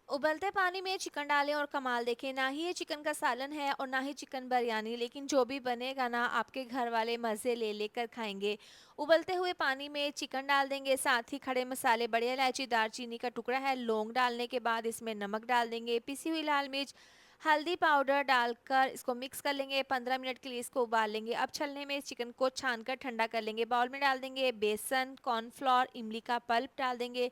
उबलते पानी में चिकन डालें और कमाल देखें। ना ही ये चिकन का सालन है और ना ही चिकन बिरयानी, लेकिन जो भी बनेगा ना आपके घर वाले मज़े ले लेकर खाएंगे। उबलते हुए पानी में चिकन डाल देंगे, साथ ही खड़े मसाले, बड़ी इलायची, दालचीनी का टुकड़ा है, लौंग डालने के बाद इसमें नमक डाल देंगे, पिसी हुई लाल मिर्च, हल्दी पाउडर डालकर इसको मिक्स कर लेंगे। 15 मिनट के लिए इसको उबाल लेंगे। अब छलने में इस चिकन को छानकर ठंडा कर लेंगे। बाउल में डाल देंगे बेसन, कॉर्नफ्लोर, इमली का पल्प डाल देंगे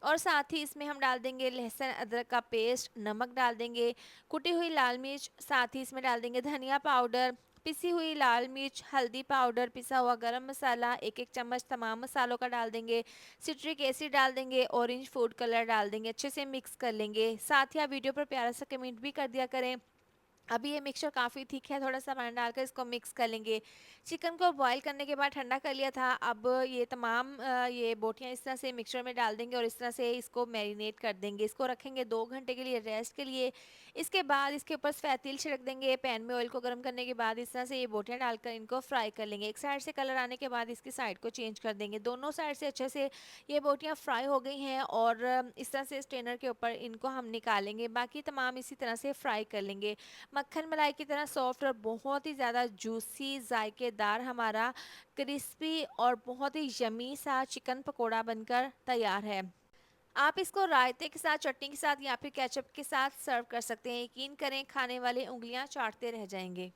और साथ ही इसमें हम डाल देंगे लहसुन अदरक का पेस्ट, नमक डाल देंगे, कुटी हुई लाल मिर्च, साथ ही इसमें डाल देंगे धनिया पाउडर, पिसी हुई लाल मिर्च, हल्दी पाउडर, पिसा हुआ गरम मसाला, एक एक चम्मच तमाम मसालों का डाल देंगे, सिट्रिक एसिड डाल देंगे, ऑरेंज फूड कलर डाल देंगे, अच्छे से मिक्स कर लेंगे। साथ ही आप वीडियो पर प्यारा सा कमेंट भी कर दिया करें। अभी ये मिक्सचर काफ़ी थिक है, थोड़ा सा पानी डालकर इसको मिक्स कर लेंगे। चिकन को बॉईल करने के बाद ठंडा कर लिया था। अब ये तमाम ये बोटियाँ इस तरह से मिक्सचर में डाल देंगे और इस तरह से इसको मैरिनेट कर देंगे। इसको रखेंगे 2 घंटे के लिए रेस्ट के लिए। इसके बाद इसके ऊपर सफ़ेद तिल छिड़क देंगे। पैन में ऑयल को गर्म करने के बाद इस तरह से ये बोटियाँ डालकर इनको फ्राई कर लेंगे। एक साइड से कलर आने के बाद इसकी साइड को चेंज कर देंगे। दोनों साइड से अच्छे से ये बोटियाँ फ्राई हो गई हैं और इस तरह से स्ट्रेनर के ऊपर इनको हम निकालेंगे। बाकी तमाम इसी तरह से फ्राई कर लेंगे। मक्खन मलाई की तरह सॉफ्ट और बहुत ही ज़्यादा जूसी, जायकेदार हमारा क्रिस्पी और बहुत ही यमी सा चिकन पकोड़ा बनकर तैयार है। आप इसको रायते के साथ, चटनी के साथ या फिर केचप के साथ सर्व कर सकते हैं। यकीन करें खाने वाले उँगलियां चाटते रह जाएंगे।